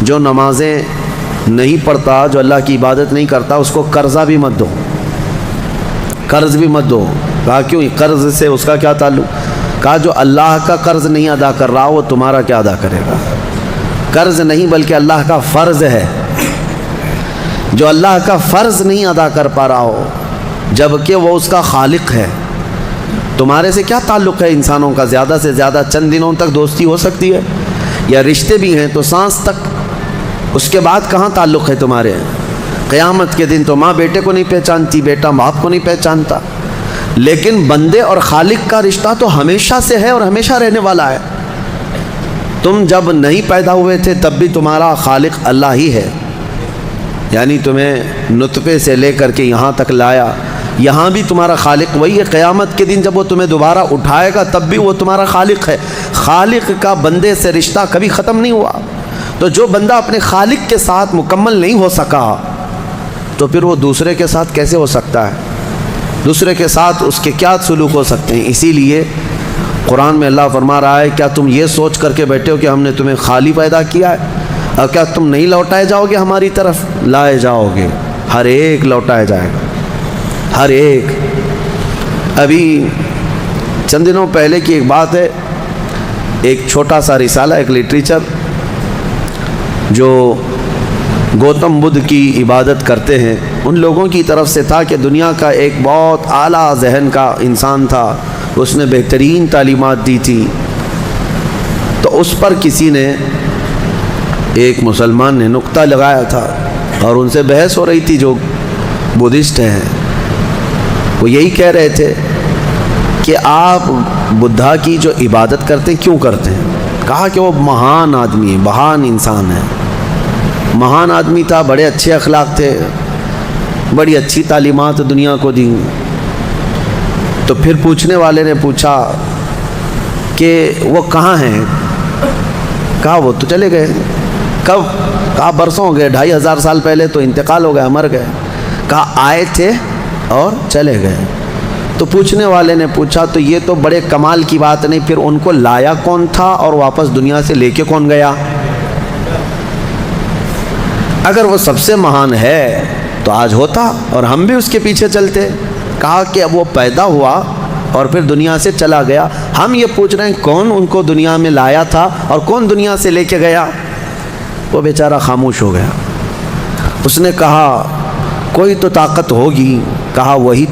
جو نمازیں نہیں پڑھتا، جو اللہ کی عبادت نہیں کرتا، اس کو قرضہ بھی مت دو، قرض بھی مت دو۔ کہا کیوں؟ قرض سے اس کا کیا تعلق؟ کہا جو اللہ کا قرض نہیں ادا کر رہا وہ تمہارا کیا ادا کرے گا؟ قرض نہیں بلکہ اللہ کا فرض ہے۔ جو اللہ کا فرض نہیں ادا کر پا رہا ہو جبکہ وہ اس کا خالق ہے، تمہارے سے کیا تعلق ہے؟ انسانوں کا زیادہ سے زیادہ چند دنوں تک دوستی ہو سکتی ہے، یا رشتے بھی ہیں تو سانس تک، اس کے بعد کہاں تعلق ہے تمہارے؟ قیامت کے دن تو ماں بیٹے کو نہیں پہچانتی، بیٹا باپ کو نہیں پہچانتا، لیکن بندے اور خالق کا رشتہ تو ہمیشہ سے ہے اور ہمیشہ رہنے والا ہے۔ تم جب نہیں پیدا ہوئے تھے تب بھی تمہارا خالق اللہ ہی ہے، یعنی تمہیں نطفے سے لے کر کے یہاں تک لایا، یہاں بھی تمہارا خالق وہی ہے۔ قیامت کے دن جب وہ تمہیں دوبارہ اٹھائے گا تب بھی وہ تمہارا خالق ہے۔ خالق کا بندے سے رشتہ کبھی ختم نہیں ہوا۔ تو جو بندہ اپنے خالق کے ساتھ مکمل نہیں ہو سکا تو پھر وہ دوسرے کے ساتھ کیسے ہو سکتا ہے؟ دوسرے کے ساتھ اس کے کیا سلوک ہو سکتے ہیں؟ اسی لیے قرآن میں اللہ فرما رہا ہے، کیا تم یہ سوچ کر کے بیٹھے ہو کہ ہم نے تمہیں خالی پیدا کیا ہے اور کیا تم نہیں لوٹائے جاؤ گے؟ ہماری طرف لائے جاؤ گے، ہر ایک لوٹایا جائے گا، ہر ایک۔ ابھی چند دنوں پہلے کی ایک بات ہے، ایک چھوٹا سا رسالہ، ایک لٹریچر جو گوتم بدھ کی عبادت کرتے ہیں ان لوگوں کی طرف سے تھا کہ دنیا کا ایک بہت اعلیٰ ذہن کا انسان تھا، اس نے بہترین تعلیمات دی تھی، تو اس پر کسی نے، ایک مسلمان نے نقطہ لگایا تھا اور ان سے بحث ہو رہی تھی جو بدھسٹ ہیں۔ وہ یہی کہہ رہے تھے کہ آپ بدھا کی جو عبادت کرتے ہیں کیوں کرتے ہیں؟ کہا کہ وہ مہان آدمی ہے، مہان انسان ہے، مہان آدمی تھا، بڑے اچھے اخلاق تھے، بڑی اچھی تعلیمات دنیا کو دی۔ تو پھر پوچھنے والے نے پوچھا کہ وہ کہاں ہیں؟ کہا وہ تو چلے گئے۔ کب؟ کہا برسوں ہو گئے، 2500 سال پہلے تو انتقال ہو گیا، مر گئے۔ کہا آئے تھے اور چلے گئے۔ تو پوچھنے والے نے پوچھا تو یہ تو بڑے کمال کی بات نہیں، پھر ان کو لایا کون تھا اور واپس دنیا سے لے کے کون گیا؟ اگر وہ سب سے مہان ہے تو آج ہوتا اور ہم بھی اس کے پیچھے چلتے۔ کہا کہ اب وہ پیدا ہوا اور پھر دنیا سے چلا گیا، ہم یہ پوچھ رہے ہیں کون ان کو دنیا میں لایا تھا اور کون دنیا سے لے کے گیا؟ وہ بیچارہ خاموش ہو گیا۔ اس نے کہا کوئی تو طاقت ہوگی۔ کہا وہی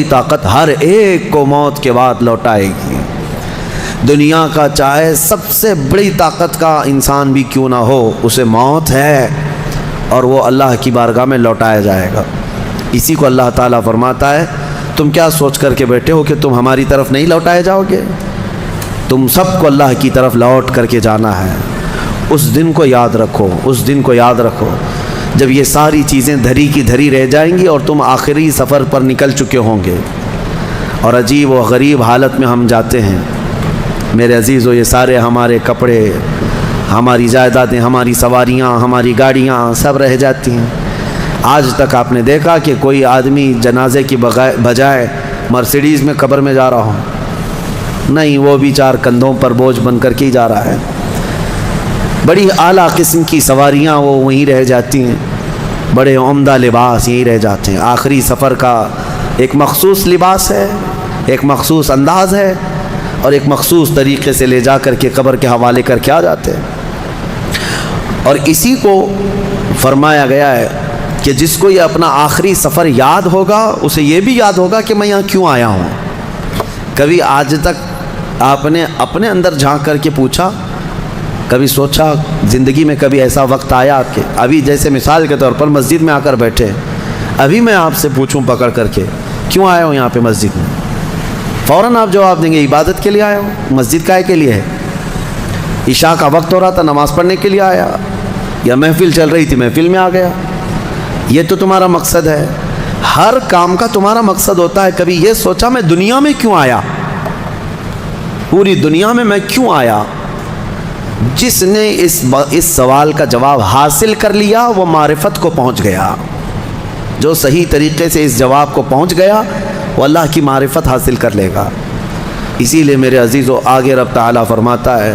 طاقت ہر ایک کو موت کے بعد لوٹائے گی۔ دنیا کا چاہے سب سے بڑی طاقت کا انسان بھی کیوں نہ ہو، اسے موت ہے اور وہ اللہ کی بارگاہ میں لوٹایا جائے گا۔ اسی کو اللہ تعالیٰ فرماتا ہے تم کیا سوچ کر کے بیٹھے ہو کہ تم ہماری طرف نہیں لوٹائے جاؤ گے؟ تم سب کو اللہ کی طرف لوٹ کر کے جانا ہے۔ اس دن کو یاد رکھو، اس دن کو یاد رکھو جب یہ ساری چیزیں دھری کی دھری رہ جائیں گی اور تم آخری سفر پر نکل چکے ہوں گے، اور عجیب و غریب حالت میں ہم جاتے ہیں۔ میرے عزیزو، یہ سارے ہمارے کپڑے، ہماری جائیدادیں، ہماری سواریاں، ہماری گاڑیاں سب رہ جاتی ہیں۔ آج تک آپ نے دیکھا کہ کوئی آدمی جنازے کی بجائے مرسیڈیز میں قبر میں جا رہا ہو؟ نہیں، وہ بھی 4 کندھوں پر بوجھ بن کر کے ہی جا رہا ہے۔ بڑی اعلیٰ قسم کی سواریاں وہ وہیں رہ جاتی ہیں، بڑے عمدہ لباس یہیں رہ جاتے ہیں۔ آخری سفر کا ایک مخصوص لباس ہے، ایک مخصوص انداز ہے اور ایک مخصوص طریقے سے لے جا کر کے قبر کے حوالے کر کے آ جاتے ہیں۔ اور اسی کو فرمایا گیا ہے کہ جس کو یہ اپنا آخری سفر یاد ہوگا اسے یہ بھی یاد ہوگا کہ میں یہاں کیوں آیا ہوں۔ کبھی آج تک آپ نے اپنے اندر جھانک کر کے پوچھا، کبھی سوچا زندگی میں کبھی ایسا وقت آیا آپ کے؟ ابھی جیسے مثال کے طور پر مسجد میں آ کر بیٹھے، ابھی میں آپ سے پوچھوں پکڑ کر کے کیوں آیا ہوں یہاں پہ مسجد میں، فوراً آپ جواب دیں گے عبادت کے لیے آیا ہوں۔ مسجد کائے کے لیے ہے؟ عشاء کا وقت ہو رہا تھا، نماز پڑھنے کے لیے آیا، یا محفل چل رہی تھی محفل میں آ گیا۔ یہ تو تمہارا مقصد ہے، ہر کام کا تمہارا مقصد ہوتا ہے۔ کبھی یہ سوچا میں دنیا میں کیوں آیا، پوری دنیا میں کیوں آیا؟ جس نے اس سوال کا جواب حاصل کر لیا وہ معرفت کو پہنچ گیا۔ جو صحیح طریقے سے اس جواب کو پہنچ گیا وہ اللہ کی معرفت حاصل کر لے گا۔ اسی لیے میرے عزیزو، آگے رب تعالیٰ فرماتا ہے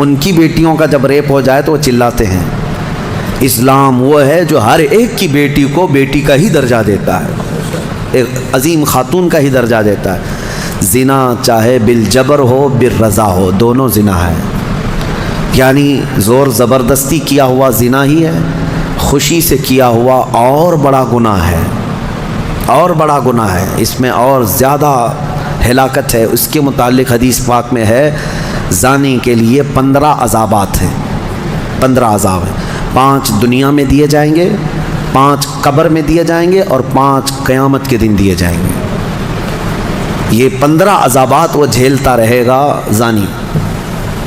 ان کی بیٹیوں کا جب ریپ ہو جائے تو وہ چلاتے ہیں۔ اسلام وہ ہے جو ہر ایک کی بیٹی کو بیٹی کا ہی درجہ دیتا ہے، ایک عظیم خاتون کا ہی درجہ دیتا ہے۔ زنا چاہے بالجبر ہو بالرضا ہو، دونوں زنا ہے، یعنی زور زبردستی کیا ہوا زنا ہی ہے، خوشی سے کیا ہوا اور بڑا گناہ ہے، اور بڑا گناہ ہے، اس میں اور زیادہ ہلاکت ہے۔ اس کے متعلق حدیث پاک میں ہے زانی کے لیے 15 عذابات ہیں، 15 عذاب ہیں، 5 دنیا میں دیے جائیں گے، 5 قبر میں دیے جائیں گے، اور 5 قیامت کے دن دیے جائیں گے۔ یہ 15 عذابات وہ جھیلتا رہے گا زانی،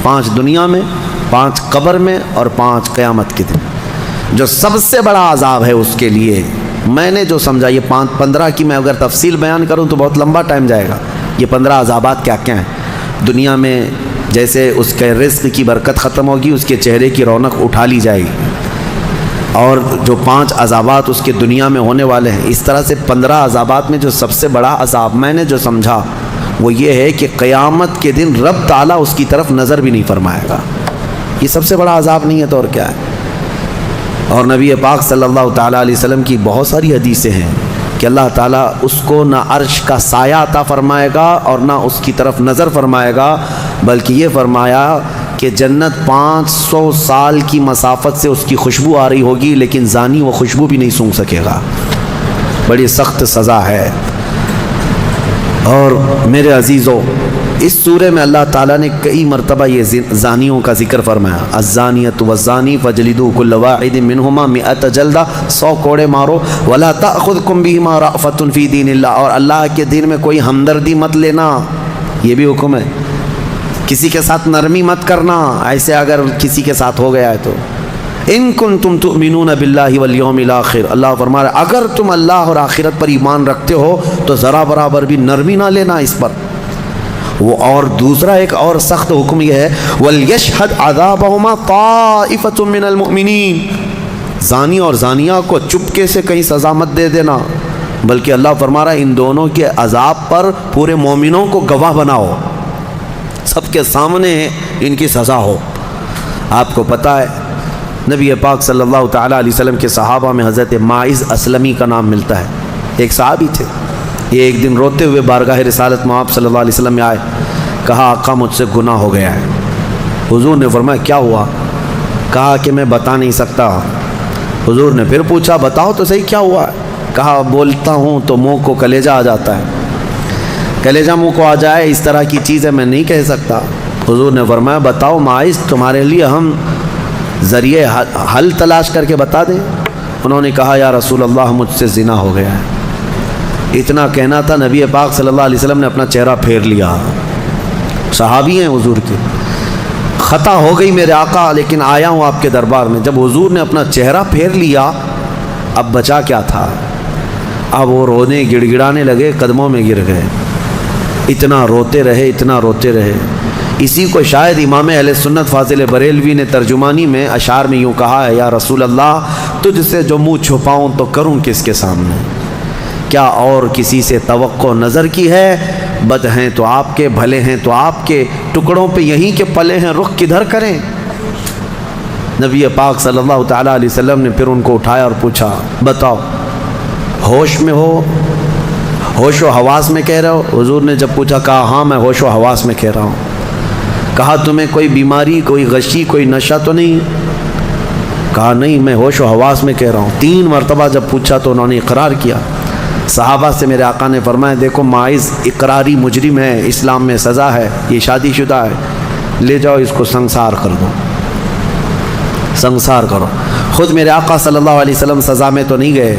5 دنیا میں، 5 قبر میں، اور 5 قیامت کے دن۔ جو سب سے بڑا عذاب ہے اس کے لیے، میں نے جو سمجھا، یہ 15 کی میں اگر تفصیل بیان کروں تو بہت لمبا ٹائم جائے گا۔ یہ 15 عذابات کیا کیا ہیں؟ دنیا میں جیسے اس کے رزق کی برکت ختم ہوگی، اس کے چہرے کی رونق اٹھا لی جائے گی، اور جو 5 عذابات اس کے دنیا میں ہونے والے ہیں، اس طرح سے 15 عذابات میں جو سب سے بڑا عذاب میں نے جو سمجھا وہ یہ ہے کہ قیامت کے دن رب تعالیٰ اس کی طرف نظر بھی نہیں فرمائے گا۔ یہ سب سے بڑا عذاب نہیں ہے تو اور کیا ہے؟ اور نبی پاک صلی اللہ تعالیٰ علیہ وسلم کی بہت ساری حدیثیں ہیں کہ اللہ تعالیٰ اس کو نہ عرش کا سایہ عطا فرمائے گا اور نہ اس کی طرف نظر فرمائے گا، بلکہ یہ فرمایا کہ جنت 500 سال کی مسافت سے اس کی خوشبو آ رہی ہوگی، لیکن زانی وہ خوشبو بھی نہیں سونگھ سکے گا۔ بڑی سخت سزا ہے۔ اور میرے عزیزو، اس سورہ میں اللہ تعالیٰ نے کئی مرتبہ یہ زانیوں کا ذکر فرمایا، الزانیۃ والزانی فاجلدوا کل واحد منہما 100 جلدہ، 100 کوڑے مارو، ولا تأخذکم بہما رأفۃ فی دین اللہ، اور اللہ کے دین میں کوئی ہمدردی مت لینا، یہ بھی حکم ہے۔ کسی کے ساتھ نرمی مت کرنا، ایسے اگر کسی کے ساتھ ہو گیا ہے تو ان کنتم تؤمنون باللہ والیوم الآخر، اللہ فرما رہا ہے اگر تم اللہ اور آخرت پر ایمان رکھتے ہو تو ذرا برابر بھی نرمی نہ لینا اس پر۔ وہ اور دوسرا ایک اور سخت حکم یہ ہے وَلْيَشْهَدْ عَذَابَهُمَا طَائِفَةٌ مِّنَ الْمُؤْمِنِينَ، زانی اور زانیہ کو چپکے سے کہیں سزا مت دے دینا، بلکہ اللہ فرما رہا ہے ان دونوں کے عذاب پر پورے مومنوں کو گواہ بناؤ، سب کے سامنے ان کی سزا ہو۔ آپ کو پتہ ہے نبی پاک صلی اللہ تعالیٰ علیہ وسلم کے صحابہ میں حضرت ماعز اسلمی کا نام ملتا ہے، ایک صحابی تھے۔ یہ ایک دن روتے ہوئے بارگاہ رسالت میں آپ صلی اللہ علیہ وسلم میں آئے، کہا آقا مجھ سے گناہ ہو گیا ہے۔ حضور نے فرمایا کیا ہوا؟ کہا کہ میں بتا نہیں سکتا۔ حضور نے پھر پوچھا بتاؤ تو صحیح کیا ہوا؟ کہا بولتا ہوں تو منہ کو کلیجہ آ جاتا ہے، کلیجہ منہ کو آ جائے اس طرح کی چیز ہے میں نہیں کہہ سکتا۔ حضور نے فرمایا بتاؤ ماعز تمہارے لیے ہم ذریعے حل تلاش کر کے بتا دیں؟ انہوں نے کہا یا رسول اللہ مجھ سے زنا ہو گیا ہے۔ اتنا کہنا تھا نبی پاک صلی اللہ علیہ وسلم نے اپنا چہرہ پھیر لیا، صحابی ہیں حضور کے، خطا ہو گئی میرے آقا لیکن آیا ہوں آپ کے دربار میں۔ جب حضور نے اپنا چہرہ پھیر لیا اب بچا کیا تھا؟ اب وہ رونے گڑ گڑانے لگے، قدموں میں گر گئے، اتنا روتے رہے اتنا روتے رہے۔ اسی کو شاید امام اہل سنت فاضل بریلوی نے ترجمانی میں اشعار میں یوں کہا ہے یا رسول اللہ تجھ سے جو منہ چھپاؤں تو کروں کس کے سامنے، کیا اور کسی سے توقع نظر کی ہے؟ بد ہیں تو آپ کے، بھلے ہیں تو آپ کے، ٹکڑوں پہ یہیں کے پلے ہیں رخ کدھر کریں؟ نبی پاک صلی اللہ تعالیٰ علیہ وسلم نے پھر ان کو اٹھایا اور پوچھا بتاؤ ہوش میں ہو، ہوش و حواس میں کہہ رہے ہو؟ حضور نے جب پوچھا کہا ہاں میں ہوش و حواس میں کہہ رہا ہوں۔ کہا تمہیں کوئی بیماری، کوئی غشی، کوئی نشہ تو نہیں؟ کہا نہیں میں ہوش و حواس میں کہہ رہا ہوں۔ 3 مرتبہ جب پوچھا تو انہوں نے اقرار کیا۔ صحابہ سے میرے آقا نے فرمایا دیکھو ماعز اقراری مجرم ہے، اسلام میں سزا ہے، یہ شادی شدہ ہے، لے جاؤ اس کو سنسار کر دو، سنسار کرو۔ خود میرے آقا صلی اللہ علیہ وسلم سزا میں تو نہیں گئے،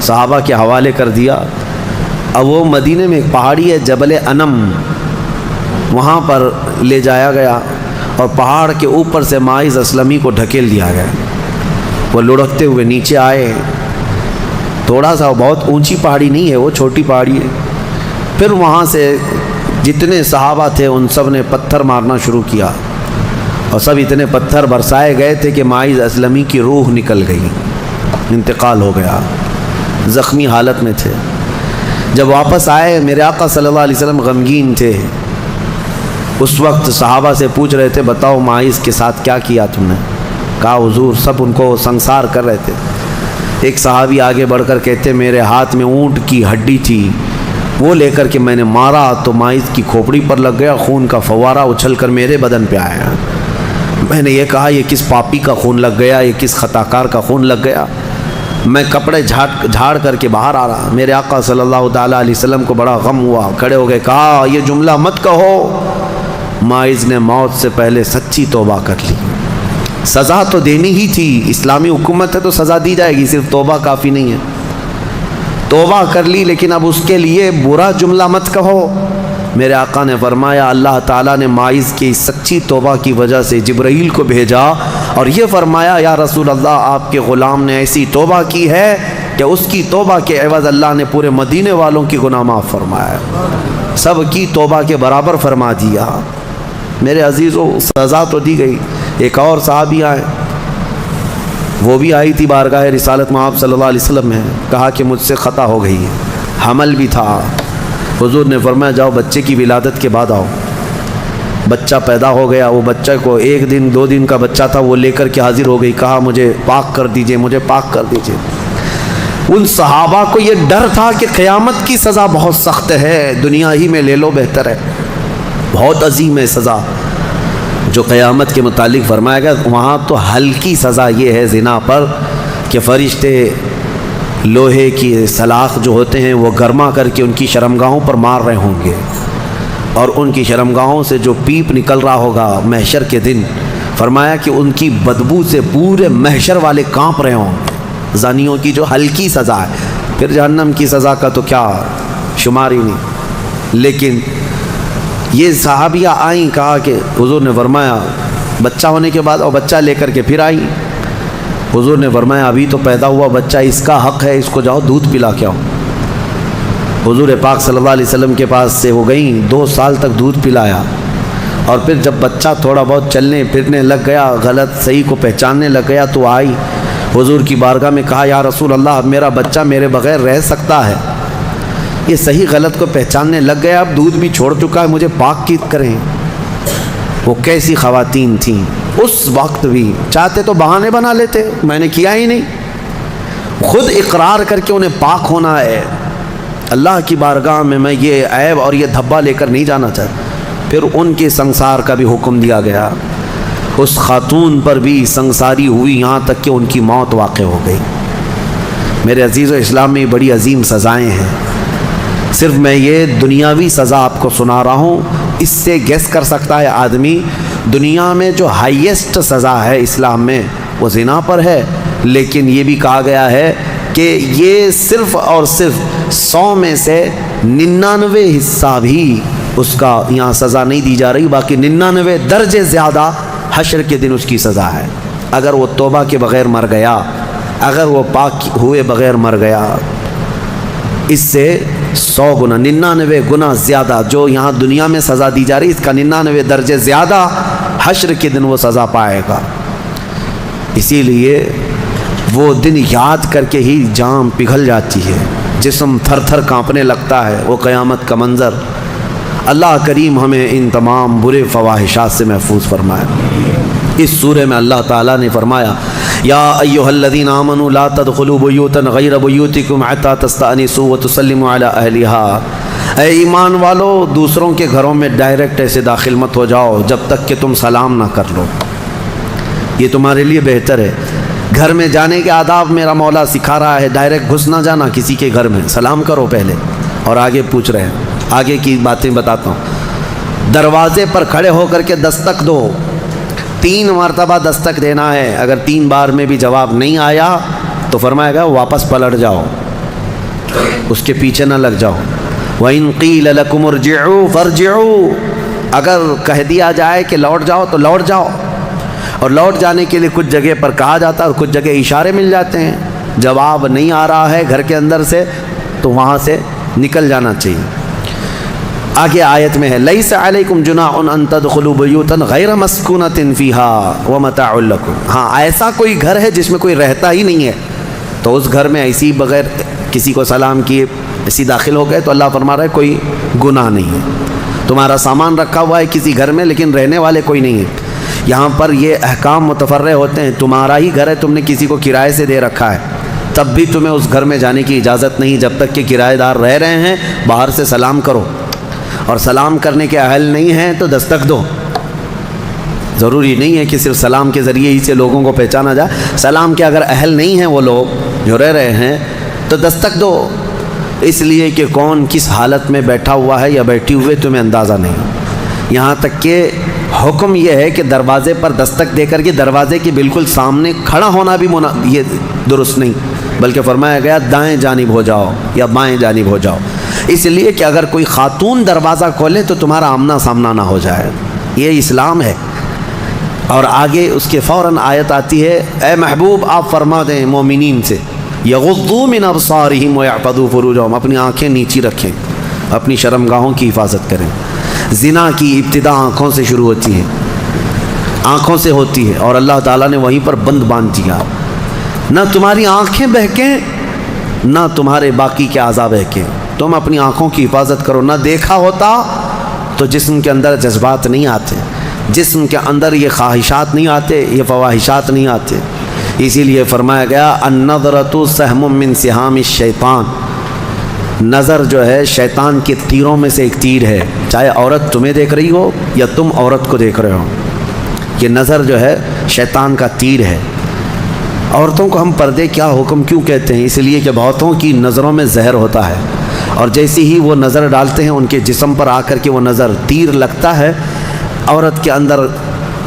صحابہ کے حوالے کر دیا۔ اب وہ مدینے میں ایک پہاڑی ہے جبل انم، وہاں پر لے جایا گیا اور پہاڑ کے اوپر سے ماعز اسلمی کو ڈھکیل دیا گیا۔ وہ لڑکتے ہوئے نیچے آئے، تھوڑا سا بہت اونچی پہاڑی نہیں ہے، وہ چھوٹی پہاڑی ہے۔ پھر وہاں سے جتنے صحابہ تھے ان سب نے پتھر مارنا شروع کیا اور سب اتنے پتھر برسائے گئے تھے کہ ماعز اسلمی کی روح نکل گئی، انتقال ہو گیا، زخمی حالت میں تھے۔ جب واپس آئے میرے آقا صلی اللہ علیہ وسلم غمگین تھے، اس وقت صحابہ سے پوچھ رہے تھے بتاؤ ماعز کے ساتھ کیا کیا تم نے؟ کہا حضور سب ان کو سنسار کر رہے تھے۔ ایک صحابی آگے بڑھ کر کہتے میرے ہاتھ میں اونٹ کی ہڈی تھی، وہ لے کر کے میں نے مارا تو ماعز کی کھوپڑی پر لگ گیا، خون کا فوارہ اچھل کر میرے بدن پہ آیا۔ میں نے یہ کہا یہ کس پاپی کا خون لگ گیا، یہ کس خطا کار کا خون لگ گیا؟ میں کپڑے جھاڑ کر کے باہر آ رہا، میرے آقا صلی اللہ تعالیٰ علیہ وسلم کو بڑا غم ہوا، کھڑے ہو گئے، کہا یہ جملہ مت کہو، ماعز نے موت سے پہلے سچی توبہ کر لی۔ سزا تو دینی ہی تھی، اسلامی حکومت ہے تو سزا دی جائے گی، صرف توبہ کافی نہیں ہے۔ توبہ کر لی لیکن اب اس کے لیے برا جملہ مت کہو۔ میرے آقا نے فرمایا اللہ تعالیٰ نے ماعز کی سچی توبہ کی وجہ سے جبرائیل کو بھیجا اور یہ فرمایا یا رسول اللہ آپ کے غلام نے ایسی توبہ کی ہے کہ اس کی توبہ کے عوض اللہ نے پورے مدینے والوں کی گناہ معاف فرمایا، سب کی توبہ کے برابر فرما دیا۔ میرے عزیزوں سزا تو دی گئی۔ ایک اور صحابی آئے، وہ بھی آئی تھی بارگاہ رسالت میں آپ صلی اللہ علیہ وسلم میں، کہا کہ مجھ سے خطا ہو گئی ہے، حمل بھی تھا۔ حضور نے فرمایا جاؤ بچے کی ولادت کے بعد آؤ۔ بچہ پیدا ہو گیا، وہ بچہ کو 1 دن 2 دن کا بچہ تھا، وہ لے کر کے حاضر ہو گئی، کہا مجھے پاک کر دیجئے، مجھے پاک کر دیجئے۔ ان صحابہ کو یہ ڈر تھا کہ قیامت کی سزا بہت سخت ہے، دنیا ہی میں لے لو بہتر ہے، بہت عظیم ہے سزا جو قیامت کے متعلق فرمایا گیا۔ وہاں تو ہلکی سزا یہ ہے زنا پر کہ فرشتے لوہے کی سلاخ جو ہوتے ہیں وہ گرما کر کے ان کی شرمگاہوں پر مار رہے ہوں گے، اور ان کی شرمگاہوں سے جو پیپ نکل رہا ہوگا محشر کے دن، فرمایا کہ ان کی بدبو سے پورے محشر والے کانپ رہے ہوں گے۔ زانیوں کی جو ہلکی سزا ہے، پھر جہنم کی سزا کا تو کیا شمار ہی نہیں۔ لیکن یہ صحابیہ آئیں، کہا کہ حضور نے فرمایا بچہ ہونے کے بعد اور بچہ لے کر کے پھر آئیں۔ حضور نے فرمایا ابھی تو پیدا ہوا بچہ، اس کا حق ہے، اس کو جاؤ دودھ پلا کے آؤ۔ حضور پاک صلی اللہ علیہ وسلم کے پاس سے وہ گئیں، 2 سال تک دودھ پلایا، اور پھر جب بچہ تھوڑا بہت چلنے پھرنے لگ گیا، غلط صحیح کو پہچاننے لگ گیا، تو آئی حضور کی بارگاہ میں، کہا یا رسول اللہ اب میرا بچہ میرے بغیر رہ سکتا ہے، یہ صحیح غلط کو پہچاننے لگ گیا، اب دودھ بھی چھوڑ چکا ہے، مجھے پاک کی کریں۔ وہ کیسی خواتین تھیں، اس وقت بھی چاہتے تو بہانے بنا لیتے، میں نے کیا ہی نہیں، خود اقرار کر کے انہیں پاک ہونا ہے۔ اللہ کی بارگاہ میں یہ عیب اور یہ دھبا لے کر نہیں جانا چاہتا۔ پھر ان کے سنسار کا بھی حکم دیا گیا، اس خاتون پر بھی سنساری ہوئی، یہاں تک کہ ان کی موت واقع ہو گئی۔ میرے عزیز و اسلام میں بڑی عظیم سزائیں ہیں، صرف میں یہ دنیاوی سزا آپ کو سنا رہا ہوں، اس سے گیس کر سکتا ہے آدمی دنیا میں جو ہائیسٹ سزا ہے اسلام میں وہ زنا پر ہے، لیکن یہ بھی کہا گیا ہے کہ یہ صرف اور صرف 100 میں سے 99 حصہ بھی اس کا یہاں سزا نہیں دی جا رہی، باقی 99 درجے زیادہ حشر کے دن اس کی سزا ہے۔ اگر وہ توبہ کے بغیر مر گیا، اگر وہ پاک ہوئے بغیر مر گیا، اس سے 100 گنا 99 گنا زیادہ جو یہاں دنیا میں سزا دی جا رہی، اس کا 99 درجے زیادہ حشر کے دن وہ سزا پائے گا۔ اسی لیے وہ دن یاد کر کے ہی جان پگھل جاتی ہے، جسم تھر تھر کانپنے لگتا ہے، وہ قیامت کا منظر۔ اللہ کریم ہمیں ان تمام برے فواحشات سے محفوظ فرمائے۔ اس سورہ میں اللہ تعالیٰ نے فرمایا یا ایھا الذین آمنوا لا تدخلوا بیوتا غیر بیوتکم حتی تستأنسوا وتسلموا علی اہلہا، اے ایمان والو دوسروں کے گھروں میں ڈائریکٹ ایسے داخل مت ہو جاؤ جب تک کہ تم سلام نہ کر لو، یہ تمہارے لیے بہتر ہے۔ گھر میں جانے کے آداب میرا مولا سکھا رہا ہے، ڈائریکٹ گھس نہ جانا کسی کے گھر میں، سلام کرو پہلے، اور آگے پوچھ رہے ہیں، آگے کی باتیں بتاتا ہوں۔ دروازے پر کھڑے ہو کر کے دستک دو، 3 مرتبہ دستک دینا ہے، اگر 3 بار میں بھی جواب نہیں آیا تو فرمایا گیا واپس پلٹ جاؤ، اس کے پیچھے نہ لگ جاؤ۔ وَإِن قِيلَ لَكُمُ ارْجِعُوا فَارْجِعُوا، اگر کہہ دیا جائے کہ لوٹ جاؤ تو لوٹ جاؤ، اور لوٹ جانے کے لیے کچھ جگہ پر کہا جاتا ہے اور کچھ جگہ اشارے مل جاتے ہیں۔ جواب نہیں آ رہا ہے گھر کے اندر سے تو وہاں سے نکل جانا چاہیے۔ آگے آیت میں ہے لیس علیکم جناح ان تدخلوا بیوتا غیر مسکونۃ فیہا ومتاع لکم، ہاں ایسا کوئی گھر ہے جس میں کوئی رہتا ہی نہیں ہے تو اس گھر میں ایسی بغیر کسی کو سلام کیے ایسی داخل ہو گئے تو اللہ فرما رہا ہے کوئی گناہ نہیں ہے۔ تو تمہارا سامان رکھا ہوا ہے کسی گھر میں لیکن رہنے والے کوئی نہیں ہے۔ یہاں پر یہ احکام متفرع ہوتے ہیں، تمہارا ہی گھر ہے، تم نے کسی کو کرائے سے دے رکھا ہے، تب بھی تمہیں اس گھر میں جانے کی اجازت نہیں جب تک کہ کرایہ دار رہ رہے ہیں۔ باہر سے سلام کرو، اور سلام کرنے کے اہل نہیں ہیں تو دستک دو۔ ضروری نہیں ہے کہ صرف سلام کے ذریعے ہی سے لوگوں کو پہچانا جائے، سلام کے اگر اہل نہیں ہیں وہ لوگ جو رہ رہے ہیں تو دستک دو، اس لیے کہ کون کس حالت میں بیٹھا ہوا ہے یا بیٹھی ہوئے تمہیں اندازہ نہیں۔ یہاں تک کہ حکم یہ ہے کہ دروازے پر دستک دے کر کے دروازے کے بالکل سامنے کھڑا ہونا بھی یہ درست نہیں، بلکہ فرمایا گیا دائیں جانب ہو جاؤ یا بائیں جانب ہو جاؤ، اس لیے کہ اگر کوئی خاتون دروازہ کھولے تو تمہارا آمنا سامنا نہ ہو جائے۔ یہ اسلام ہے۔ اور آگے اس کے فوراً آیت آتی ہے، اے محبوب آپ فرما دیں مومنین سے، یغضوا من ابصارہم ویحفظوا فروجہم، اپنی آنکھیں نیچی رکھیں، اپنی شرمگاہوں کی حفاظت کریں۔ زنا کی ابتدا آنکھوں سے شروع ہوتی ہے، آنکھوں سے ہوتی ہے، اور اللہ تعالیٰ نے وہیں پر بند باندھ دیا۔ نہ تمہاری آنکھیں بہکیں نہ تمہارے باقی کے اعضاء بہکیں، تم اپنی آنکھوں کی حفاظت کرو۔ نہ دیکھا ہوتا تو جسم کے اندر جذبات نہیں آتے، جسم کے اندر یہ خواہشات نہیں آتے، یہ فواہشات نہیں آتے۔ اسی لیے فرمایا گیا النظرۃ سہم من سہام الشیطان، نظر جو ہے شیطان کے تیروں میں سے ایک تیر ہے، چاہے عورت تمہیں دیکھ رہی ہو یا تم عورت کو دیکھ رہے ہو، یہ نظر جو ہے شیطان کا تیر ہے۔ عورتوں کو ہم پردے کیا حکم کیوں کہتے ہیں؟ اس لیے کہ بہتوں کی نظروں میں زہر ہوتا ہے، اور جیسے ہی وہ نظر ڈالتے ہیں ان کے جسم پر آ کر کے وہ نظر تیر لگتا ہے، عورت کے اندر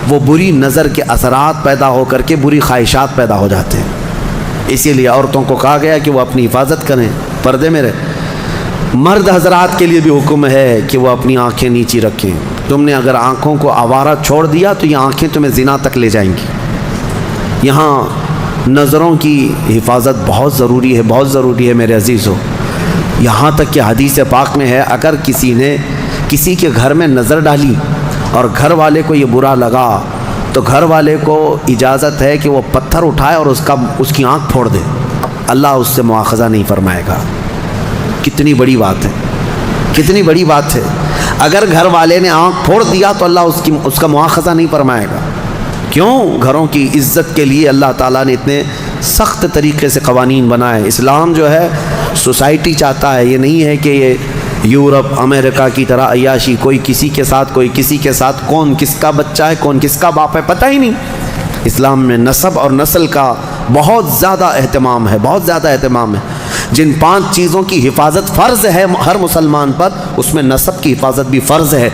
وہ بری نظر کے اثرات پیدا ہو کر کے بری خواہشات پیدا ہو جاتے ہیں۔ اسی لیے عورتوں کو کہا گیا کہ وہ اپنی حفاظت کریں، پردے میں رہیں۔ مرد حضرات کے لیے بھی حکم ہے کہ وہ اپنی آنکھیں نیچی رکھیں۔ تم نے اگر آنکھوں کو آوارہ چھوڑ دیا تو یہ آنکھیں تمہیں زنا تک لے جائیں گی۔ یہاں نظروں کی حفاظت بہت ضروری ہے، بہت ضروری ہے میرے عزیزو۔ یہاں تک کہ حدیث پاک میں ہے اگر کسی نے کسی کے گھر میں نظر ڈالی اور گھر والے کو یہ برا لگا تو گھر والے کو اجازت ہے کہ وہ پتھر اٹھائے اور اس کی آنکھ پھوڑ دے، اللہ اس سے مواخذہ نہیں فرمائے گا۔ کتنی بڑی بات ہے، کتنی بڑی بات ہے۔ اگر گھر والے نے آنکھ پھوڑ دیا تو اللہ اس کا مواخذہ نہیں فرمائے گا۔ کیوں؟ گھروں کی عزت کے لیے اللہ تعالیٰ نے اتنے سخت طریقے سے قوانین بنائے۔ اسلام جو ہے سوسائٹی چاہتا ہے، یہ نہیں ہے کہ یہ یورپ امریکہ کی طرح عیاشی، کوئی کسی کے ساتھ کوئی کسی کے ساتھ، کون کس کا بچہ ہے کون کس کا باپ ہے پتہ ہی نہیں۔ اسلام میں نسب اور نسل کا بہت زیادہ اہتمام ہے، بہت زیادہ اہتمام ہے۔ جن 5 چیزوں کی حفاظت فرض ہے ہر مسلمان پر، اس میں نسب کی حفاظت بھی فرض ہے۔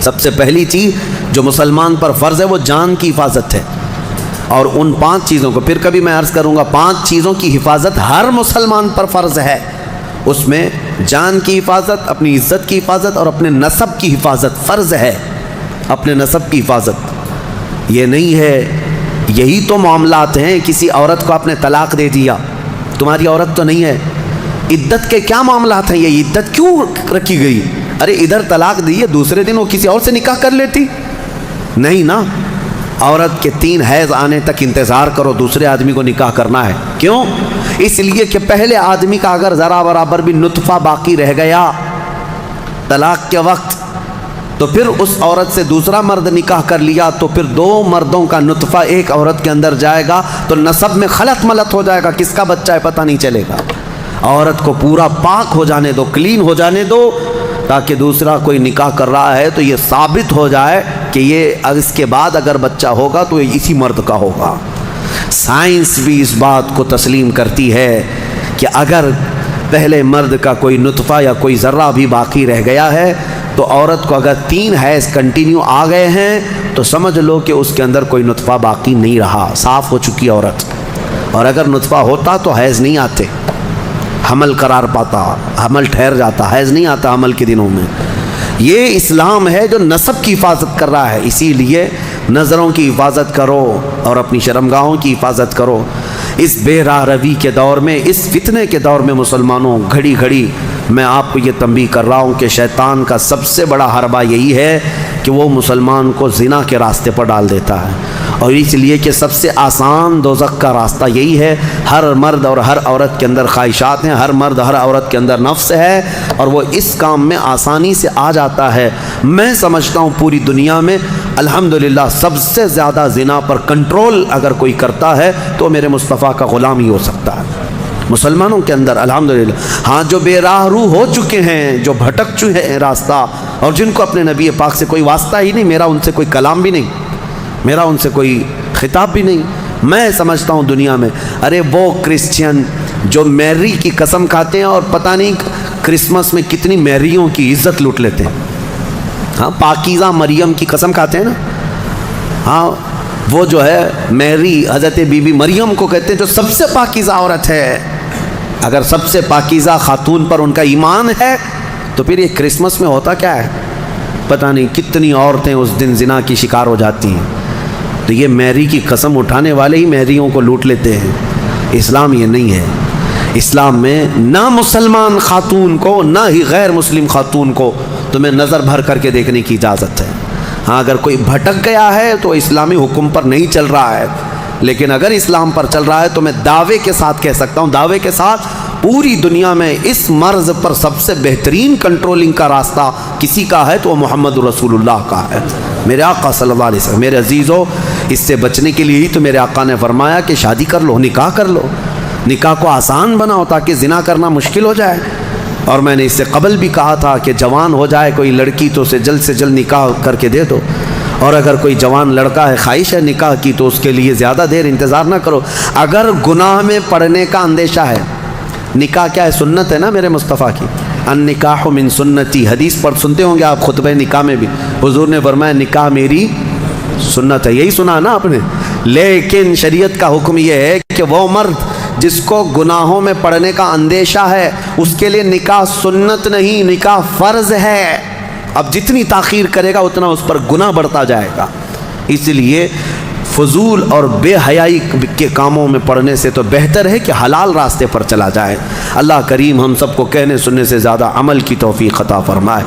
سب سے پہلی چیز جو مسلمان پر فرض ہے وہ جان کی حفاظت ہے، اور ان 5 چیزوں کو پھر کبھی میں عرض کروں گا، 5 چیزوں کی حفاظت ہر مسلمان پر فرض ہے۔ اس میں جان کی حفاظت، اپنی عزت کی حفاظت اور اپنے نسب کی حفاظت فرض ہے۔ اپنے نسب کی حفاظت یہ نہیں ہے، یہی تو معاملات ہیں۔ کسی عورت کو آپ نے طلاق دے دیا، تمہاری عورت تو نہیں ہے، عدت کے کیا معاملات ہیں؟ یہ عدت کیوں رکھی گئی؟ ارے ادھر طلاق دی ہے، دوسرے دن وہ کسی اور سے نکاح کر لیتی؟ نہیں نا، عورت کے 3 حیض آنے تک انتظار کرو، دوسرے آدمی کو نکاح کرنا ہے۔ کیوں؟ اس لیے کہ پہلے آدمی کا اگر ذرا برابر بھی نطفہ باقی رہ گیا طلاق کے وقت، تو پھر اس عورت سے دوسرا مرد نکاح کر لیا تو پھر 2 مردوں کا نطفہ ایک عورت کے اندر جائے گا تو نسب میں خلط ملط ہو جائے گا، کس کا بچہ ہے پتہ نہیں چلے گا۔ عورت کو پورا پاک ہو جانے دو، کلین ہو جانے دو، تاکہ دوسرا کوئی نکاح کر رہا ہے تو یہ ثابت ہو جائے کہ یہ اس کے بعد اگر بچہ ہوگا تو یہ اسی مرد کا ہوگا۔ سائنس بھی اس بات کو تسلیم کرتی ہے کہ اگر پہلے مرد کا کوئی نطفہ یا کوئی ذرہ بھی باقی رہ گیا ہے تو عورت کو اگر 3 حیض کنٹینیو آ گئے ہیں تو سمجھ لو کہ اس کے اندر کوئی نطفہ باقی نہیں رہا، صاف ہو چکی عورت۔ اور اگر نطفہ ہوتا تو حیض نہیں آتے، حمل قرار پاتا، حمل ٹھہر جاتا، حیض نہیں آتا حمل کے دنوں میں۔ یہ اسلام ہے جو نسب کی حفاظت کر رہا ہے، اسی لیے نظروں کی حفاظت کرو اور اپنی شرمگاہوں کی حفاظت کرو۔ اس بے راہ روی کے دور میں، اس فتنے کے دور میں مسلمانوں، گھڑی گھڑی میں آپ کو یہ تنبیہ کر رہا ہوں کہ شیطان کا سب سے بڑا حربہ یہی ہے کہ وہ مسلمان کو زنا کے راستے پر ڈال دیتا ہے، اور اس لیے کہ سب سے آسان دوزخ کا راستہ یہی ہے۔ ہر مرد اور ہر عورت کے اندر خواہشات ہیں، ہر مرد ہر عورت کے اندر نفس ہے، اور وہ اس کام میں آسانی سے آ جاتا ہے۔ میں سمجھتا ہوں پوری دنیا میں الحمدللہ سب سے زیادہ زنا پر کنٹرول اگر کوئی کرتا ہے تو میرے مصطفیٰ کا غلام ہی ہو سکتا ہے مسلمانوں کے اندر، الحمدللہ۔ ہاں، جو بے راہ رو ہو چکے ہیں، جو بھٹک چکے ہیں راستہ، اور جن کو اپنے نبی پاک سے کوئی واسطہ ہی نہیں، میرا ان سے کوئی کلام بھی نہیں، میرا ان سے کوئی خطاب بھی نہیں، میں سمجھتا ہوں دنیا میں، ارے وہ کرسچین جو میری کی قسم کھاتے ہیں اور پتہ نہیں کرسمس میں کتنی میریوں کی عزت لوٹ لیتے ہیں، ہاں، پاکیزہ مریم کی قسم کھاتے ہیں نا، ہاں، وہ جو ہے میری حضرت بی بی مریم کو کہتے ہیں جو سب سے پاکیزہ عورت ہے۔ اگر سب سے پاکیزہ خاتون پر ان کا ایمان ہے تو پھر یہ کرسمس میں ہوتا کیا ہے؟ پتہ نہیں کتنی عورتیں اس دن زنا کی شکار ہو جاتی ہیں۔ تو یہ میری کی قسم اٹھانے والے ہی میریوں کو لوٹ لیتے ہیں۔ اسلام یہ نہیں ہے۔ اسلام میں نہ مسلمان خاتون کو نہ ہی غیر مسلم خاتون کو تمہیں نظر بھر کر کے دیکھنے کی اجازت ہے۔ ہاں، اگر کوئی بھٹک گیا ہے تو اسلامی حکم پر نہیں چل رہا ہے، لیکن اگر اسلام پر چل رہا ہے تو میں دعوے کے ساتھ کہہ سکتا ہوں، دعوے کے ساتھ، پوری دنیا میں اس مرض پر سب سے بہترین کنٹرولنگ کا راستہ کسی کا ہے تو وہ محمد رسول اللہ کا ہے، میرے آقا صلی اللہ علیہ وسلم۔ میرے عزیزو، اس سے بچنے کے لیے ہی تو میرے آقا نے فرمایا کہ شادی کر لو، نکاح کر لو، نکاح کو آسان بناؤ تاکہ زنا کرنا مشکل ہو جائے۔ اور میں نے اس سے قبل بھی کہا تھا کہ جوان ہو جائے کوئی لڑکی تو اسے جلد سے جلد نکاح کر کے دے دو، اور اگر کوئی جوان لڑکا ہے خواہش ہے نکاح کی تو اس کے لیے زیادہ دیر انتظار نہ کرو۔ اگر گناہ میں پڑنے کا اندیشہ ہے، نکاح کیا ہے؟ سنت ہے نا میرے مصطفیٰ کی، النکاح من سنتی، حدیث پر سنتے ہوں گے آپ خطبہ نکاح میں بھی، حضور نے فرمایا نکاح میری سنت ہے، یہی سنا نا آپ نے۔ لیکن شریعت کا حکم یہ ہے کہ وہ مرد جس کو گناہوں میں پڑنے کا اندیشہ ہے اس کے لیے نکاح سنت نہیں، نکاح فرض ہے۔ اب جتنی تاخیر کرے گا اتنا اس پر گناہ بڑھتا جائے گا، اس لیے فضول اور بے حیائی کے کاموں میں پڑنے سے تو بہتر ہے کہ حلال راستے پر چلا جائے۔ اللہ کریم ہم سب کو کہنے سننے سے زیادہ عمل کی توفیق عطا فرمائے۔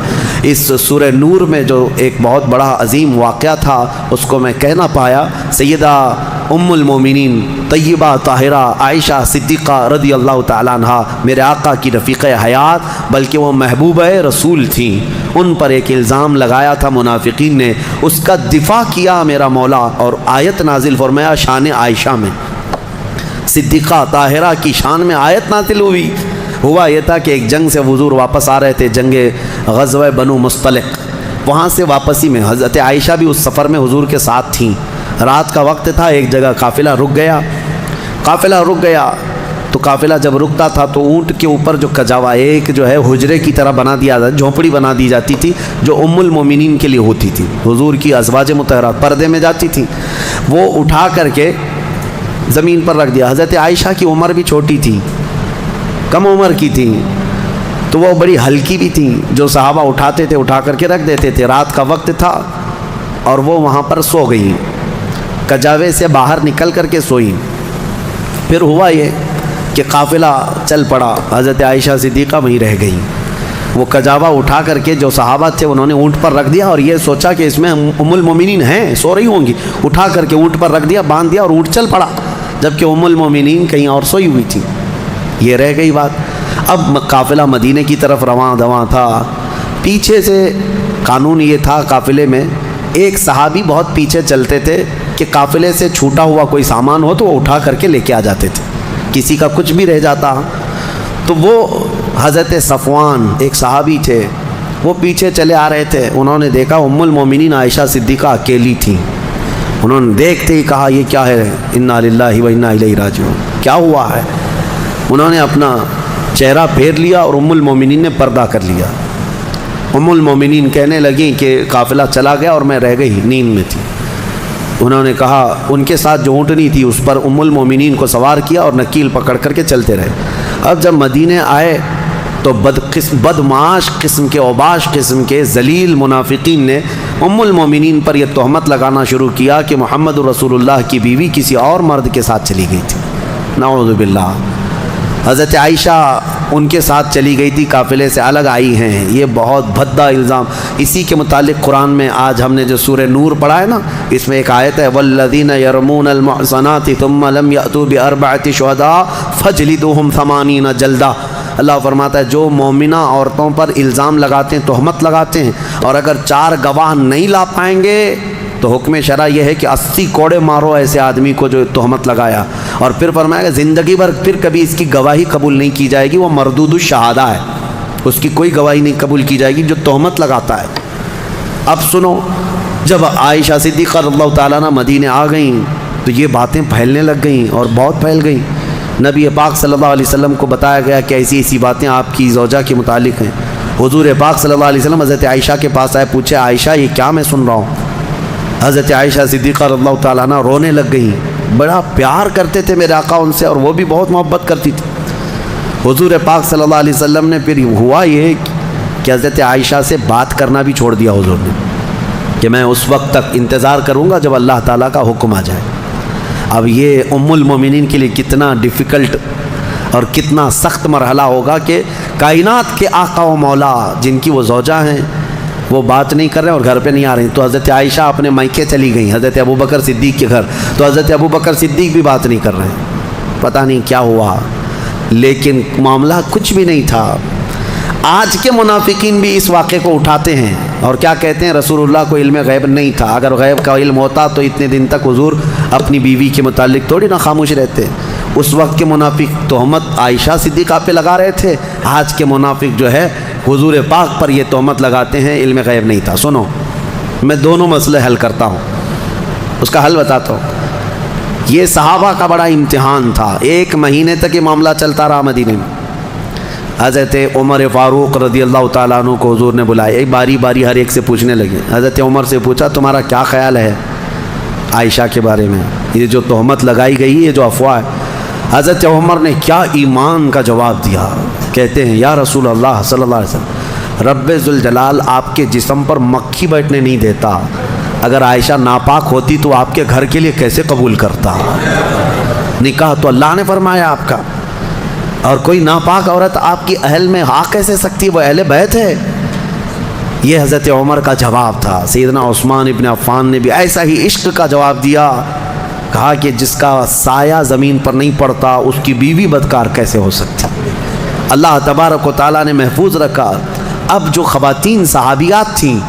اس سورہ نور میں جو ایک بہت بڑا عظیم واقعہ تھا اس کو میں کہہ نہ پایا، سیدہ ام المومنین طیبہ طاہرہ عائشہ صدیقہ رضی اللہ تعالیٰ عنہ میرے آقا کی رفیق حیات، بلکہ وہ محبوبہ رسول تھیں، ان پر ایک الزام لگایا تھا منافقین نے، اس کا دفاع کیا میرا مولا، اور آیت نازل فرمایا شان عائشہ میں، صدیقہ طاہرہ کی شان میں آیت نازل ہوئی۔ ہوا یہ تھا کہ ایک جنگ سے حضور واپس آ رہے تھے، جنگ غزوہ بنو مصطلق، وہاں سے واپسی میں حضرت عائشہ بھی اس سفر میں حضور کے ساتھ تھیں۔ رات کا وقت تھا، ایک جگہ قافلہ رک گیا، تو قافلہ جب رکتا تھا تو اونٹ کے اوپر جو کجاوا ایک جو ہے حجرے کی طرح بنا دیا جاتا، جھونپڑی بنا دی جاتی تھی جو ام المومنین کے لیے ہوتی تھی، حضور کی ازواج مطہرات پردے میں جاتی تھی، وہ اٹھا کر کے زمین پر رکھ دیا۔ حضرت عائشہ کی عمر بھی چھوٹی تھی، کم عمر کی تھی، تو وہ بڑی ہلکی بھی تھی، جو صحابہ اٹھاتے تھے اٹھا کر کے رکھ دیتے تھے۔ رات کا وقت تھا اور وہ وہاں پر سو گئی، کجاوے سے باہر نکل کر کے سوئی۔ پھر ہوا یہ کہ قافلہ چل پڑا، حضرت عائشہ صدیقہ وہیں رہ گئی، وہ کجاوا اٹھا کر کے جو صحابہ تھے انہوں نے اونٹ پر رکھ دیا، اور یہ سوچا کہ اس میں ام المومنین ہیں، سو رہی ہوں گی، اٹھا کر کے اونٹ پر رکھ دیا، باندھ دیا اور اونٹ چل پڑا، جبکہ ام المومنین کہیں اور سوئی ہوئی تھی۔ یہ رہ گئی بات۔ اب قافلہ مدینے کی طرف رواں دواں تھا، پیچھے سے قانون یہ تھا قافلے میں ایک صحابی بہت پیچھے چلتے تھے کہ قافلے سے چھوٹا ہوا کوئی سامان ہو تو وہ اٹھا کر کے لے کے آ جاتے تھے، کسی کا کچھ بھی رہ جاتا تو وہ حضرت صفوان ایک صحابی تھے، وہ پیچھے چلے آ رہے تھے، انہوں نے دیکھا ام المومنین عائشہ صدیقہ اکیلی تھیں، انہوں نے دیکھتے ہی کہا یہ کیا ہے، انا للہ و انا الیہ راجعون، کیا ہوا ہے؟ انہوں نے اپنا چہرہ پھیر لیا اور ام المومنین نے پردہ کر لیا۔ ام المومنین کہنے لگیں کہ قافلہ چلا گیا اور میں رہ گئی، نیند میں تھی۔ انہوں نے کہا ان کے ساتھ جو اونٹنی تھی اس پر ام المومنین کو سوار کیا اور نکیل پکڑ کر کے چلتے رہے۔ اب جب مدینے آئے تو بدمعاش قسم کے اوباش قسم کے ذلیل منافقین نے ام المومنین پر یہ تہمت لگانا شروع کیا کہ محمد رسول اللہ کی بیوی کسی اور مرد کے ساتھ چلی گئی تھی، نعوذ باللہ۔ حضرت عائشہ ان کے ساتھ چلی گئی تھی، قافلے سے الگ آئی ہیں، یہ بہت بھدا الزام۔ اسی کے متعلق قرآن میں آج ہم نے جو سورہ نور پڑھا ہے نا، اس میں ایک آیت ہے والذین یرمون المحصنات ثم لم یأتوا بأربعة شہداء فاجلدوہم 80 جلدہ۔ اللہ فرماتا ہے جو مومنہ عورتوں پر الزام لگاتے ہیں، تہمت لگاتے ہیں، اور اگر 4 گواہ نہیں لا پائیں گے تو حکم شرع یہ ہے کہ 80 کوڑے مارو ایسے آدمی کو جو تہمت لگایا۔ اور پھر فرمایا کہ زندگی بھر پھر کبھی اس کی گواہی قبول نہیں کی جائے گی، وہ مردود الشہادہ ہے، اس کی کوئی گواہی نہیں قبول کی جائے گی جو تہمت لگاتا ہے۔ اب سنو، جب عائشہ صدیقہ رضی اللہ تعالیٰ عنہ مدینے آ گئیں تو یہ باتیں پھیلنے لگ گئیں اور بہت پھیل گئیں۔ نبی پاک صلی اللہ علیہ وسلم کو بتایا گیا کہ ایسی ایسی باتیں آپ کی زوجہ کے متعلق ہیں۔ حضور پاک صلی اللہ علیہ وسلم حضرت عائشہ کے پاس آئے، پوچھے عائشہ یہ کیا میں سن رہا ہوں؟ حضرت عائشہ صدیقہ رضی اللہ تعالیٰ عنہ رونے لگ گئیں، بڑا پیار کرتے تھے میرے آقا ان سے، اور وہ بھی بہت محبت کرتی تھی۔ حضور پاک صلی اللہ علیہ وسلم نے پھر ہوا یہ کہ حضرت عائشہ سے بات کرنا بھی چھوڑ دیا حضور نے، کہ میں اس وقت تک انتظار کروں گا جب اللہ تعالیٰ کا حکم آ جائے۔ اب یہ ام المومنین کے لیے کتنا ڈیفیکلٹ اور کتنا سخت مرحلہ ہوگا کہ کائنات کے آقا و مولا جن کی وہ زوجہ ہیں وہ بات نہیں کر رہے اور گھر پہ نہیں آ رہی، تو حضرت عائشہ اپنے مائکے چلی گئیں حضرت ابوبکر صدیق کے گھر، تو حضرت ابوبکر صدیق بھی بات نہیں کر رہے ہیں، پتہ نہیں کیا ہوا، لیکن معاملہ کچھ بھی نہیں تھا۔ آج کے منافقین بھی اس واقعے کو اٹھاتے ہیں اور کیا کہتے ہیں رسول اللہ کو علم غیب نہیں تھا، اگر غیب کا علم ہوتا تو اتنے دن تک حضور اپنی بیوی کے متعلق تھوڑی نہ خاموش رہتے۔ اس وقت کے منافق تہمت عائشہ صدیقہ پہ لگا رہے تھے، آج کے منافق جو ہے حضور پاک پر یہ تہمت لگاتے ہیں علم غیب نہیں تھا۔ سنو، میں دونوں مسئلے حل کرتا ہوں، اس کا حل بتاتا ہوں۔ یہ صحابہ کا بڑا امتحان تھا، 1 مہینے تک یہ معاملہ چلتا رہا مدینے میں۔ حضرت عمر فاروق رضی اللہ تعالیٰ عنہ کو حضور نے بلایا، ایک باری باری ہر ایک سے پوچھنے لگے۔ حضرت عمر سے پوچھا تمہارا کیا خیال ہے عائشہ کے بارے میں، یہ جو تہمت لگائی گئی، یہ جو افواہ ہے؟ حضرت عمر نے کیا ایمان کا جواب دیا، کہتے ہیں یا رسول اللہ صلی اللہ علیہ وسلم، رب ذوالجلال آپ کے جسم پر مکھی بیٹھنے نہیں دیتا، اگر عائشہ ناپاک ہوتی تو آپ کے گھر کے لیے کیسے قبول کرتا؟ نکاح تو اللہ نے فرمایا آپ کا، اور کوئی ناپاک عورت آپ کی اہل میں آ کیسے سکتی ہے، وہ اہل بیت ہے۔ یہ حضرت عمر کا جواب تھا۔ سیدنا عثمان ابن عفان نے بھی ایسا ہی عشق کا جواب دیا، کہا کہ جس کا سایہ زمین پر نہیں پڑتا اس کی بیوی بدکار کیسے ہو سکتی؟ اللہ تبارک و تعالیٰ نے محفوظ رکھا۔ اب جو خواتین صحابیات تھیں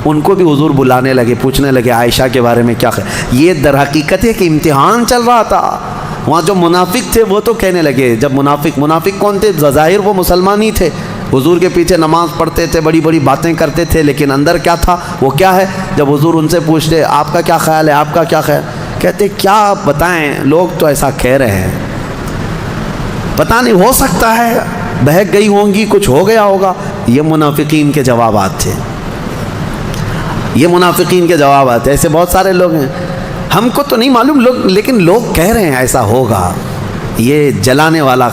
ان کو بھی حضور بلانے لگے، پوچھنے لگے عائشہ کے بارے میں کیا خیال۔ یہ در حقیقت ہے کہ امتحان چل رہا تھا۔ وہاں جو منافق تھے وہ تو کہنے لگے، جب منافق کون تھے؟ ظاہر وہ مسلمان ہی تھے، حضور کے پیچھے نماز پڑھتے تھے، بڑی بڑی باتیں کرتے تھے، لیکن اندر کیا تھا وہ کیا ہے؟ جب حضور ان سے پوچھتے آپ کا کیا خیال ہے، آپ کا کیا خیال، کہتے کیا بتائیں، لوگ تو ایسا کہہ رہے ہیں، پتہ نہیں ہو سکتا ہے بہک گئی ہوں گی، کچھ ہو گیا ہوگا۔ یہ منافقین کے جوابات تھے، یہ منافقین کے جوابات۔ ایسے بہت سارے لوگ ہیں، ہم کو تو نہیں معلوم لوگ، لیکن لوگ کہہ رہے ہیں ایسا ہوگا۔ یہ جلانے والا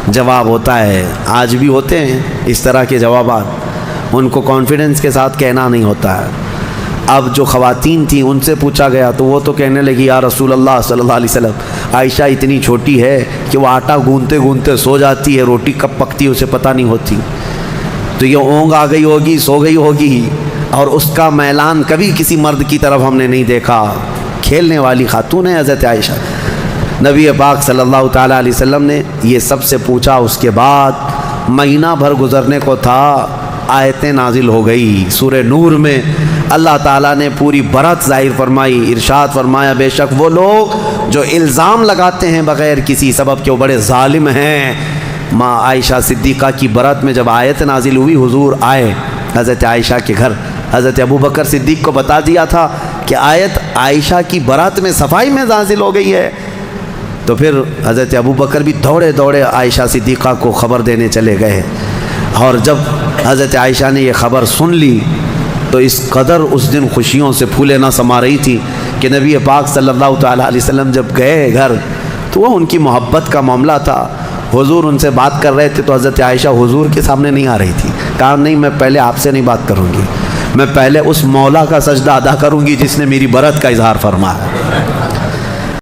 جواب ہوتا ہے، آج بھی ہوتے ہیں اس طرح کے جوابات، ان کو کانفیڈنس کے ساتھ کہنا نہیں ہوتا ہے۔ اب جو خواتین تھیں ان سے پوچھا گیا تو وہ تو کہنے لگی یا رسول اللہ صلی اللہ علیہ وسلم، عائشہ اتنی چھوٹی ہے کہ وہ آٹا گوندتے گوندتے سو جاتی ہے، روٹی کب پکتی ہے اسے پتہ نہیں ہوتی، تو یہ اونگ آ گئی ہوگی، سو گئی ہوگی، اور اس کا میلان کبھی کسی مرد کی طرف ہم نے نہیں دیکھا۔ کھیلنے والی خاتون ہے حضرت عائشہ۔ نبی پاک صلی اللہ تعالیٰ علیہ وسلم نے یہ سب سے پوچھا، اس کے بعد مہینہ بھر گزرنے کو تھا، آیتیں نازل ہو گئی۔ سورہ نور میں اللہ تعالیٰ نے پوری برات ظاہر فرمائی، ارشاد فرمایا بے شک وہ لوگ جو الزام لگاتے ہیں بغیر کسی سبب کے وہ بڑے ظالم ہیں۔ ماں عائشہ صدیقہ کی برات میں جب آیت نازل ہوئی، حضور آئے حضرت عائشہ کے گھر، حضرت ابوبکر صدیق کو بتا دیا تھا کہ آیت عائشہ کی برات میں صفائی میں نازل ہو گئی ہے، تو پھر حضرت ابوبکر بھی دوڑے دوڑے عائشہ صدیقہ کو خبر دینے چلے گئے، اور جب حضرت عائشہ نے یہ خبر سن لی تو اس قدر اس دن خوشیوں سے پھولے نہ سما رہی تھی کہ نبی پاک صلی اللہ تعالیٰ علیہ وسلم جب گئے گھر تو وہ ان کی محبت کا معاملہ تھا۔ حضور ان سے بات کر رہے تھے تو حضرت عائشہ حضور کے سامنے نہیں آ رہی تھی، کہا نہیں میں پہلے آپ سے نہیں بات کروں گی، میں پہلے اس مولا کا سجدہ ادا کروں گی جس نے میری برات کا اظہار فرمایا۔